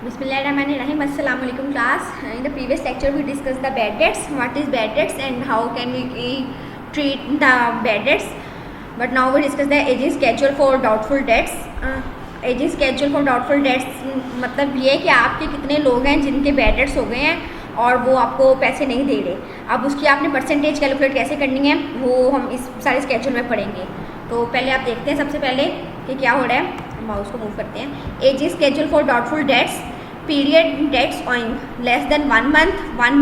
Bismillahirrahmanirrahim. Assalamu alaikum class. In the previous lecture we discussed the bad debts, what is bad debts and how can we treat the bad debts. But now we discuss the aging schedule for doubtful debts. Aging schedule for doubtful debts मतलब ये है कि आपके कितने लोग हैं जिनके bad debts हो गए हैं और वो आपको पैसे नहीं दे रहे. अब उसकी आपने परसेंटेज कैलकुलेट कैसे करनी है वो हम इस सारे स्केड्यूल में पढ़ेंगे. तो पहले आप देखते हैं सबसे पहले कि क्या हो रहा है. माउस को मूव करते हैं. Ageing schedule for doubtful debts. Period debts owing less than 1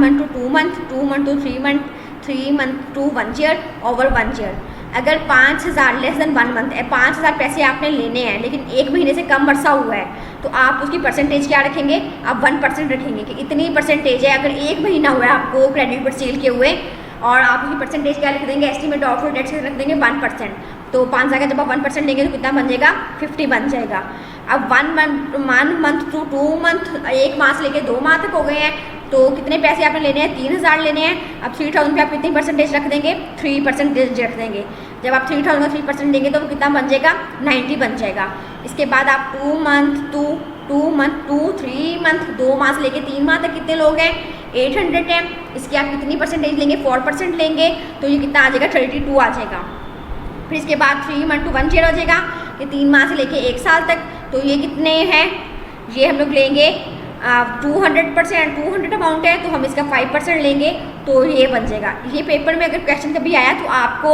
month to 2 month, 2 month to 3 month, 3 month to 1 year, over 1 year. अगर 5,000 लेस देन 1 month है, 5,000 पैसे आपने लेने हैं लेकिन एक महीने से कम वर्षा हुआ है तो आप उसकी परसेंटेज क्या रखेंगे. आप 1% रखेंगे कि इतनी परसेंटेज है. अगर एक महीना हुआ है आपको क्रेडिट पर सेल किए हुए और आप उसकी परसेंटेज क्या लिख देंगे. एस्टीमेट डाउटफुल डेट्स रख देंगे 1%. तो 5,000 का जब आप 1% लेंगे तो कितना बन जाएगा. 50 बन जाएगा. अब 1 month to 2 month, 1 माह से लेके 2 माह तक हो गए हैं तो कितने पैसे आपने लेने हैं. 3,000 लेने हैं. अब 3,000 पे आप कितनी परसेंटेज रख देंगे. 3% रख देंगे. जब आप 3,000 का 3% देंगे तो वो कितना बन जाएगा. 90 बन जाएगा. इसके बाद आप 2 month to 3 month, 2 माह से लेके 3 माह तक कितने लोग हैं. 800 है. इसकी आप कितनी परसेंटेज लेंगे. 4% लेंगे तो ये कितना आ जाएगा. 32 आ जाएगा. फिर इसके बाद 3 month to 1 year हो जाएगा कि 3 माह से लेके 1 साल तक. तो ये कितने हैं. ये हम लोग लेंगे 200%. 200 अमाउंट है तो हम इसका 5% लेंगे तो ये बन जाएगा. ये पेपर में अगर क्वेश्चन कभी आया तो आपको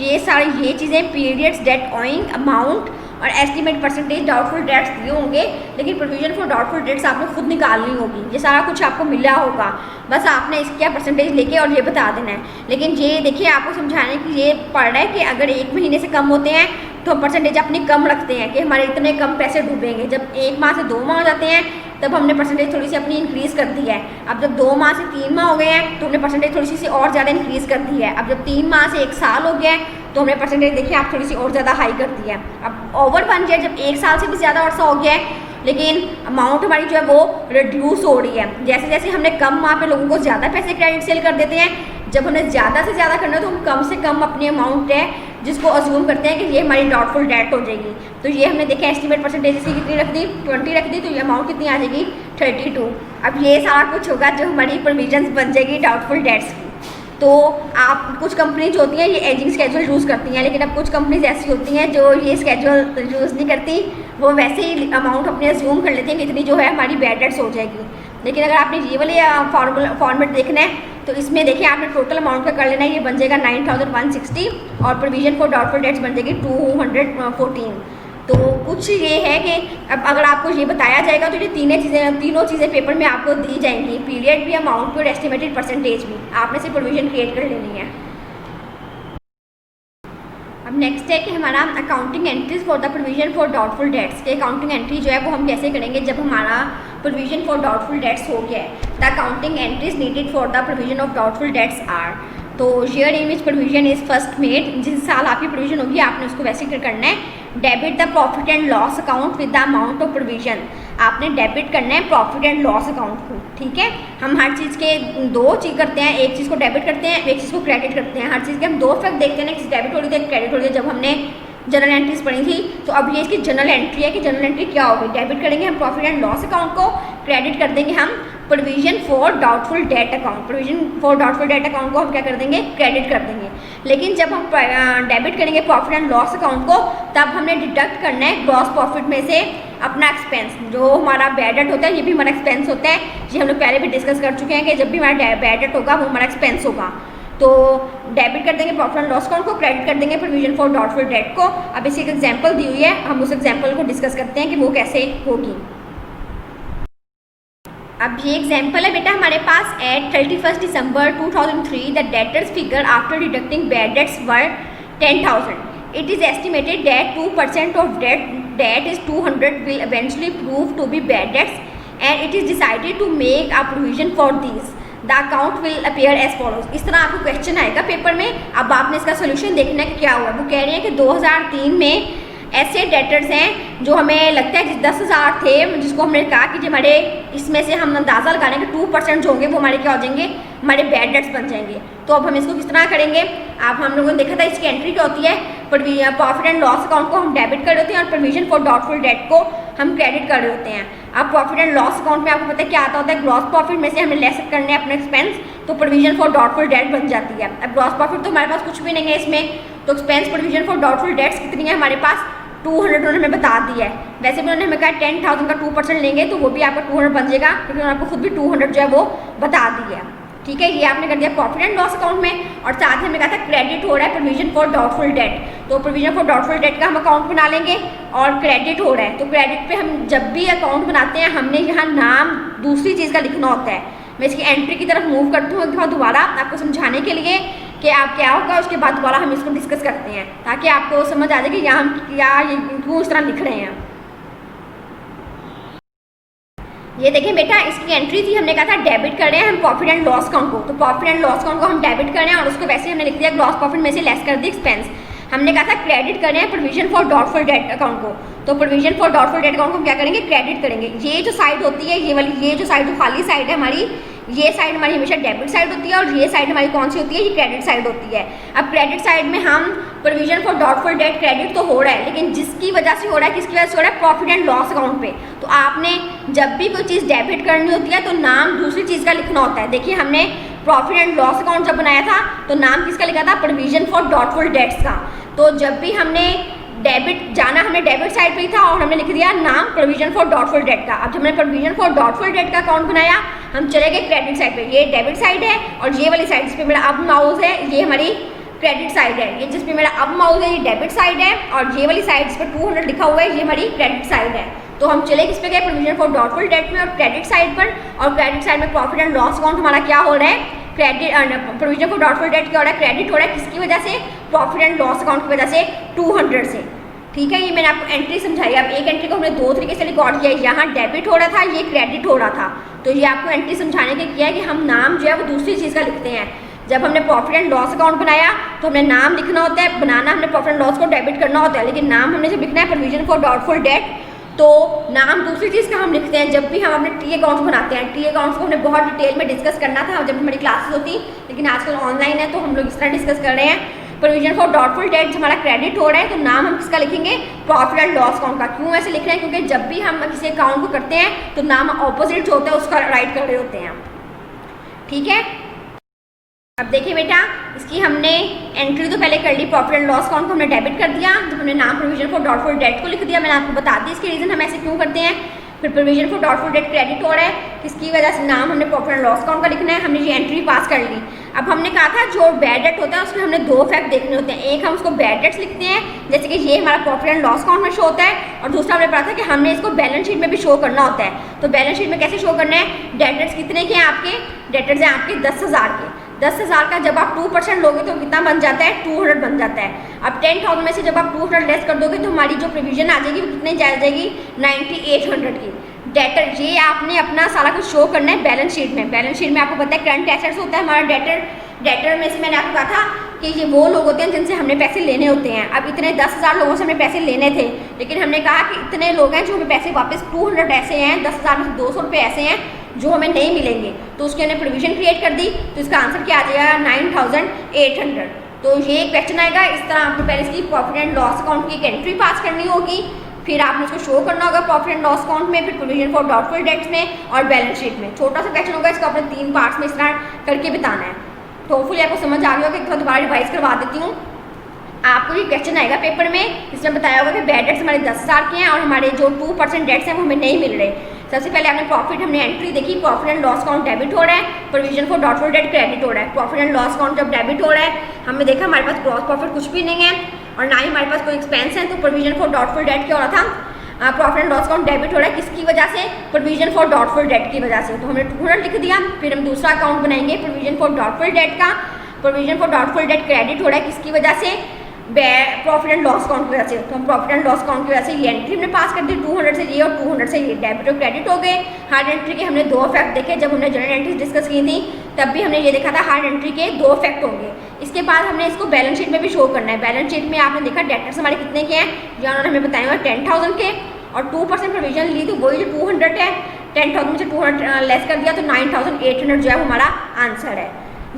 ये सारी ये चीज़ें पीरियड्स, डेट ऑइंग, अमाउंट और एस्टीमेट परसेंटेज डाउटफुल डेट्स दिए होंगे लेकिन प्रोविजन फॉर डाउटफुल डेट्स आपने खुद निकालनी होगी. ये सारा कुछ आपको मिला होगा. बस आपने इसका परसेंटेज लेके और ये बता देना है. लेकिन ये देखिए आपको समझाने की ये पड़ रहा है कि अगर एक महीने से कम होते हैं तो हम परसेंटेज अपनी कम रखते हैं कि हमारे इतने कम पैसे डूबेंगे. जब 1 माह से 2 माह हो जाते हैं तब हमने परसेंटेज थोड़ी सी अपनी इंक्रीज़ कर दी है. अब जब 2 माह से 3 माह हो गए हैं तो हमने परसेंटेज थोड़ी सी और ज़्यादा इंक्रीज़ कर दी है. अब जब 3 माह से 1 साल हो गया है तो हमने परसेंटेज देखिए आप थोड़ी सी और ज़्यादा हाई कर दी है. अब ओवर 1 year जब 1 साल से भी ज़्यादा वर्षा हो गया है लेकिन अमाउंट हमारी जो है वो रिड्यूस हो रही है. जैसे जैसे हमने कम माह पे लोगों को ज़्यादा पैसे क्रेडिट सेल कर देते हैं. जब हमने ज़्यादा से ज़्यादा करना है तो हम कम से कम अपनी अमाउंट है जिसको अज्यूम करते हैं कि ये हमारी डाउटफुल डेट हो जाएगी. तो ये हमने देखा एस्टीमेट परसेंटेज इसकी कितनी रख दी. 20 रख दी. तो ये अमाउंट कितनी आ जाएगी. 32. अब ये सारा कुछ होगा जो हमारी प्रोविजंस बन जाएगी डाउटफुल डेट्स की. तो आप कुछ कंपनीज होती हैं ये एजिंग स्केड्यूल यूज़ करती हैं लेकिन अब कुछ कंपनीज ऐसी होती हैं जो ये स्केड्यूल यूज़ नहीं करती. वो वैसे ही अमाउंट अपने अज्यूम कर लेती हैं कि इतनी जो है हमारी बैड डेट्स हो जाएगी. लेकिन अगर आपने ये वाले फॉर्मेट देखना है तो इसमें देखिए आपने टोटल अमाउंट का कर लेना है. ये बन जाएगा 9,160 और प्रोविजन फॉर डाउटफुल डेट्स बन जाएगी 214. तो कुछ ये है कि अब अगर आपको ये बताया जाएगा तो ये तीनों चीज़ें पेपर में आपको दी जाएंगी. पीरियड भी, अमाउंट भी और एस्टिमेटेड परसेंटेज भी. आपने सिर्फ प्रोविजन क्रिएट कर लेनी है. अब नेक्स्ट है कि हमारा accounting entries for the provision for doubtful dates के अकाउंटिंग एंट्री जो है वो हम कैसे करेंगे जब हमारा प्रोविजन फॉर डाउटफुल डेट्स हो गया है. The accounting entries needed for the provision of doubtful debts are. तो year in which provision is first made. जिस साल आपकी प्रोविजन होगी आपने उसको वैसे करना है. Debit the profit and loss account with the amount of provision. आपने डेबिट करना है प्रॉफिट एंड लॉस अकाउंट को. ठीक है. हम हर चीज़ के 2 चीज़ करते हैं. एक चीज़ को डेबिट करते हैं, एक चीज़ को क्रेडिट करते हैं. हर चीज़ के हम 2 इफेक्ट देखते हैं ना. एक डेबिट हो रही थी, एक क्रेडिट हो रही थी. जब हमने जनरल एंट्रीज पढ़ी थी तो अब ये इसकी जनरल एंट्री है कि जनरल एंट्री क्या होगी. डेबिट करेंगे हम प्रॉफिट एंड लॉस अकाउंट को. क्रेडिट कर देंगे हम provision for doubtful debt account. Provision for doubtful debt account को हम क्या कर देंगे. क्रेडिट कर देंगे. लेकिन जब हम डेबिट करेंगे प्रॉफिट एंड लॉस अकाउंट को तब हमने डिडक्ट करना है ग्रॉस प्रॉफिट में से अपना एक्सपेंस. जो हमारा बैड डेट होता है ये भी हमारा एक्सपेंस होता है. ये हम लोग पहले भी डिस्कस कर चुके हैं कि जब भी हमारा बैड डेट होगा वो हमारा एक्सपेंस होगा. तो डेबिट कर देंगे प्रॉफिट एंड लॉस अकाउंट को. क्रेडिट कर देंगे प्रोविजन फॉर डाउटफुल डेट को. अब इसी एक एग्जांपल दी हुई है. हम उस एग्जांपल को डिस्कस करते हैं कि वो कैसे होगी. अब ये एग्जांपल है बेटा हमारे पास. At 31 December 2003 the debtors figure after deducting bad debts were 10,000. It is estimated that 2% of debt is 200 will eventually prove to be bad debts and it is decided to make a provision for these. The account will appear as follows. इस तरह आपको question आएगा paper में. अब आपने इसका solution देखना है कि क्या हुआ. वो कह रहे हैं कि 2003 में ऐसे डेटर्स हैं जो हमें लगता है कि 10,000 थे जिसको हमने कहा कि जो हमारे इसमें से हम अंदाज़ा लगा रहे हैं कि 2% जो होंगे वो हमारे क्या हो जाएंगे. हमारे बैड डेट्स बन जाएंगे. तो अब हम इसको किस तरह करेंगे. अब हम लोगों ने देखा था इसकी एंट्री क्या होती है. प्रॉफिट एंड लॉस अकाउंट को हम डेबिट कर रहे होते हैं और प्रोविजन फॉर डाउटफुल डेट को हम क्रेडिट कर रहे होते हैं. अब प्रॉफिट एंड लॉस अकाउंट में आपको पता है क्या आता होता है, ग्रॉस प्रॉफिट में से हमें लेस करने हैं अपने एक्सपेंस, तो प्रोविजन फॉर डाउटफुल डेट बन जाती है। अब ग्रॉस प्रॉफिट तो हमारे पास कुछ भी नहीं है इसमें, तो expense provision for doubtful dates कितनी है हमारे पास 200 उन्होंने हमें बता दिया है। वैसे भी उन्होंने हमें कहा 10,000 का 2% लेंगे तो वो भी आपका 200 बन जाएगा, क्योंकि उन्होंने आपको खुद भी 200 जो है वो बता दिया। ठीक है, ये आपने कर दिया प्रॉफिट एंड लॉस अकाउंट में। और साथ ही हमें कहा था क्रेडिट हो रहा है प्रोविजन फॉर डाउटफुल डेट, तो प्रोविजन फॉर डाउटफुल डेट का हम अकाउंट बना लेंगे। और क्रेडिट हो रहा है, तो क्रेडिट पे हम जब भी अकाउंट बनाते हैं हमने यहाँ नाम दूसरी चीज़ का लिखना होता है। मैं इसकी एंट्री की तरफ मूव करती हूँ एक बार दोबारा आपको समझाने के लिए कि आप क्या होगा, उसके बाद दोबारा हम इसको डिस्कस करते हैं ताकि आपको समझ आ जाए कि यहाँ हम क्या क्यों इस तरह लिख रहे हैं। ये देखिए बेटा, इसकी एंट्री थी, हमने कहा था डेबिट कर रहे हैं हम प्रॉफिट एंड लॉस अकाउंट को, तो प्रॉफिट एंड लॉस अकाउंट को हम डेबिट कर रहे हैं और उसको वैसे हमने लिख दिया ग्रॉस प्रॉफिट में से लेस कर दी एक्सपेंस। हमने कहा था क्रेडिट कर रहे हैं provision for doubtful debt account को, तो provision for doubtful debt account को हम क्या करेंगे, क्रेडिट करेंगे। ये जो साइड होती है ये वाली, ये जो साइड जो खाली साइड है हमारी, ये साइड हमारी हमेशा डेबिट साइड होती है और ये साइड हमारी कौन सी होती है, ये क्रेडिट साइड होती है। अब क्रेडिट साइड में हम provision for doubtful debt credit तो हो रहा है, लेकिन जिसकी वजह से हो रहा है, किसकी वजह से हो रहा है, प्रॉफिट एंड लॉस अकाउंट पे। तो आपने जब भी कोई चीज़ डेबिट करनी होती है तो नाम दूसरी चीज़ का लिखना होता है। देखिए हमने प्रॉफिट एंड लॉस अकाउंट जब बनाया था तो नाम किसका लिखा था, प्रोविजन फॉर डाउटफुल डेट्स का। तो जब भी हमने डेबिट जाना, हमने डेबिट साइड पे ही था और हमने लिख दिया नाम प्रोविजन फॉर डाउटफुल डेट का। अब जब हमने प्रोविजन फॉर डाउटफुल डेट का अकाउंट बनाया, हम चले गए क्रेडिट साइड पे। ये डेबिट साइड है और ये वाली साइड जिस पे मेरा अब माउस है ये हमारी क्रेडिट साइड है, ये जिस पे मेरा अब माउस है ये डेबिट साइड है, और ये वाली साइड जिस पे 200 लिखा हुआ है ये हमारी क्रेडिट साइड है। तो हम चले किस पे गए, प्रोविजन फॉर डाउटफुल डेट में और क्रेडिट साइड पर। और क्रेडिट साइड में प्रॉफिट एंड लॉस अकाउंट हमारा क्या हो रहा है, credit provision for doubtful debt क्या हो रहा है, क्रेडिट हो रहा है। किसकी वजह से, प्रॉफिट एंड लॉस अकाउंट की वजह से 200 से। ठीक है, ये मैंने आपको एंट्री समझाई। अब एक एंट्री को हमने दो तरीके से रिकॉर्ड किया, यहाँ डेबिट हो रहा था, ये क्रेडिट हो रहा था। तो ये आपको एंट्री समझाने के किया है कि हम नाम जो है वो दूसरी चीज़ का लिखते हैं। जब हमने प्रॉफिट एंड लॉस अकाउंट बनाया तो हमने नाम लिखना होता है, बनाना हमने प्रॉफिट एंड लॉस को डेबिट करना होता है, लेकिन नाम हमने जब लिखना है प्रोविजन फॉर डाउटफुल डेट, तो नाम दूसरी चीज़ का हम लिखते हैं जब भी हम अपने टी अकाउंट्स बनाते हैं। टी अकाउंट्स को हमने बहुत डिटेल में डिस्कस करना था जब हमारी क्लासेस होती, लेकिन आजकल ऑनलाइन है तो हम लोग इस तरह डिस्कस कर रहे हैं। प्रोविजन फॉर डाउटफुल डेट हमारा क्रेडिट हो रहा है तो नाम हम किसका लिखेंगे, प्रॉफिट एंड लॉस अकाउंट का। क्यों ऐसे लिख रहे हैं, क्योंकि जब भी हम किसी अकाउंट को करते हैं तो नाम ऑपोजिट जो होता है उसका राइट कर रहे होते हैं। ठीक है, अब देखिए बेटा, इसकी हमने एंट्री तो पहले कर ली, प्रॉफिट एंड लॉस अकाउंट को हमने डेबिट कर दिया, जब हमने नाम प्रोविजन फॉर डाउटफुल डेट को लिख दिया, मैंने आपको बता दी इसके रीज़न हम ऐसे क्यों करते हैं। फिर provision for doubtful debt credit हो रहा है, किसकी वजह से, नाम हमने प्रॉफिट एंड लॉस अकाउंट का लिखना है, हमने ये एंट्री पास कर ली। अब हमने कहा था जो बैड डेट होता है उसमें हमने दो फैक्ट देखने होते हैं, एक हम उसको बैड डेट्स लिखते हैं जैसे कि ये हमारा प्रॉफिट एंड लॉस अकाउंट में शो होता है, और दूसरा हमने पढ़ा था कि हमने इसको बैलेंस शीट में भी शो करना होता है। तो बैलेंस शीट में कैसे शो करना है, डेटर्स कितने के हैं आपके, डेटर्स हैं आपके 10,000 के। 10,000 का जब आप 2% लोगे तो कितना बन जाता है, 200 बन जाता है। अब 10,000 में से जब आप 200 लेस कर दोगे तो हमारी जो प्रोविजन आ जाएगी वो कितने जा जाएगी, 9800 की। डेटर ये आपने अपना सारा कुछ शो करना है बैलेंस शीट में। बैलेंस शीट में आपको पता है करंट एसेट्स होता है हमारा डेटर में से मैंने आपको कहा था कि ये वो लोग होते हैं जिनसे हमने पैसे लेने होते हैं। अब इतने 10,000 लोगों से हमने पैसे लेने थे, लेकिन हमने कहा कि इतने लोग हैं जो हमें पैसे वापस 200 ऐसे हैं, 10,000 में से 200 रुपये ऐसे हैं जो हमें नहीं मिलेंगे, तो उसकी हमने प्रोविजन क्रिएट कर दी। तो इसका आंसर क्या आ जाएगा, 9800। तो ये क्वेश्चन आएगा इस तरह। आपको पहले इसकी प्रॉफिट एंड लॉस अकाउंट की एक एंट्री पास करनी होगी, फिर आपने उसको शो करना होगा प्रॉफिट एंड लॉस अकाउंट में, फिर प्रोविजन फॉर डाउटफुल डेट्स में और बैलेंस शीट में। छोटा सा क्वेश्चन होगा, इसको अपने 3 पार्ट्स में इस तरह करके बताना है। तो होपफुली आपको समझ आ गया होगा, एक दोबारा रिवाइज करवा देती हूँ। आपको ये क्वेश्चन आएगा पेपर में, इसमें बताया होगा कि बैड डेट्स हमारे 10,000 के हैं और हमारे जो 2% डेट्स हैं वो हमें नहीं मिल रहे। सबसे पहले आपने प्रॉफिट, हमने एंट्री देखी, profit and loss account debit हो रहा है, provision for doubtful debt credit हो रहा है। प्रॉफिट एंड लॉस अकाउंट जब डेबिट हो रहा है, हमने देखा हमारे पास ग्रॉस प्रॉफिट कुछ भी नहीं है और ना ही हमारे पास कोई एक्सपेंस है, तो प्रोविजन फॉर डाउटफुल डेट क्या हो रहा था, profit and loss account debit हो रहा है, किसकी वजह से, प्रोविजन फॉर डाउटफुल डेट की वजह से। तो हमने 200 लिख दिया। फिर हम दूसरा अकाउंट बनाएंगे प्रोविजन फॉर डाउटफुल डेट का, provision for doubtful debt credit हो रहा है, किसकी वजह से, प्रॉफिट एंड लॉस अकाउंट की वजह से। तो हम प्रॉफिट एंड लॉस अकाउंट की वजह से ये एंट्री हमने पास कर दी, 200 से ये और 200 से ये, डेबिट और क्रेडिट हो गए। हार्ड एंट्री के हमने 2 फैक्ट देखे, जब हमने जनरल एंट्रीज डिस्कस की थी तब भी हमने ये देखा था हार्ड एंट्री के 2 फैक्ट होंगे। इसके बाद हमने इसको बैलेंस शीट में भी शो करना है। बैलेंस शीट में आपने देखा डेटर्स हमारे कितने के हैं, या उन्होंने हमें बताया 10,000 के, और 2% प्रोविजन ली तो वही जो 200 है, 10,000 में से 200 लेस कर दिया तो 9800 जो है हमारा आंसर है।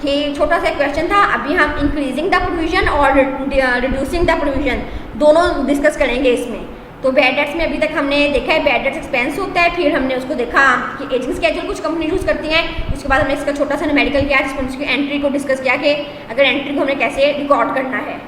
ये छोटा सा क्वेश्चन था। अभी हम इंक्रीजिंग द प्रोविजन और रिड्यूसिंग द प्रोविजन दोनों डिस्कस करेंगे इसमें। तो बैड डेट्स में अभी तक हमने देखा है बैड डेट्स एक्सपेंस होता है, फिर हमने उसको देखा कि एजिंग स्केड्यूल कुछ कंपनी यूज़ करती हैं, उसके बाद हमने इसका छोटा सा न्यूमेरिकल किया जिसमें उसकी एंट्री को डिस्कस किया कि अगर एंट्री को हमने कैसे रिकॉर्ड करना है।